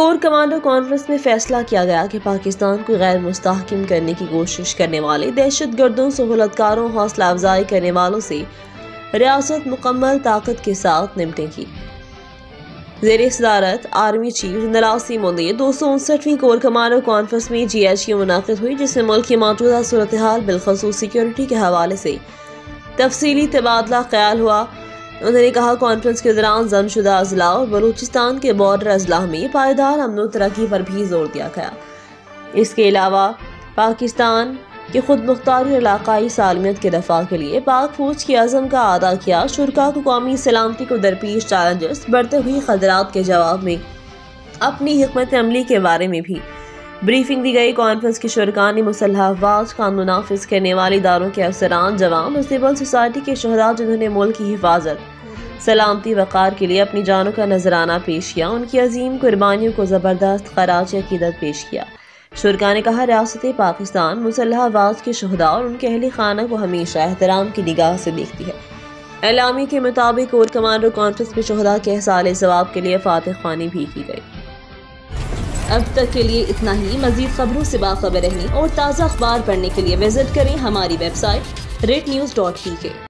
Core commander conference में फैसला किया गया कि पाकिस्तान को गैर मुस्तहकम करने की कोशिश करने वाले दहशतगर्दों, सहूलतकारों, हौसला अफजाई करने वालों से रियासत मुकम्मल ताकत के साथ निपटेगी। ज़ेर सदारत army chief general Asim Munir 259वीं कोर कमांडर कॉन्फ्रेंस में GHQ मुनाकिद हुई, जिसमें मुल्क की मौजूदा सूरत हाल बिलखसूस सिक्योरिटी के हवाले से तफसीली तबादला ख्याल हुआ। उन्होंने कहा, कॉन्फ्रेंस के दौरान जमशुदा अजला और बलूचिस्तान के बॉर्डर अजला में पायदार अमन व तरक्की पर भी जोर दिया गया। इसके अलावा पाकिस्तान की खुद मुख्तारी और इलाकाई सालमियत के दफा के लिए पाक फौज की अज़म का अदा किया। शुरका को कौमी सलामती को दरपेश चैलेंजेस, बढ़ते हुए खतरात के जवाब में अपनी हिकमत अमली के बारे में भी ब्रीफिंग दी गई। कॉन्फ्रेंस के शुरका ने मुसल्लह अफवाज, कानून नाफिज करने वाले इदारों के अफसरान, जवान और सिविल सोसाइटी के शहदा जिन्होंने मुल्क की हिफाजत, सलामती, वक़ार के लिए अपनी जानों का नजराना पेश किया, उनकी अजीम कुर्बानियों को ज़बरदस्त खराज अकीदत पेश किया। शुरका ने कहा, रियासत पाकिस्तान मुसल्लह अफवाज के शहदा और उनके अहले खाना को हमेशा एहतराम की निगाह से देखती है। एलामी के मुताबिक कोर कमांडर कॉन्फ्रेंस में शहदा के एहसाले सवाब के लिए फातिह ख़्वानी भी की गई। अब तक के लिए इतना ही। मज़ीद खबरों से बाखबर रहने और ताज़ा अखबार पढ़ने के लिए विजिट करें हमारी वेबसाइट rednews.pk।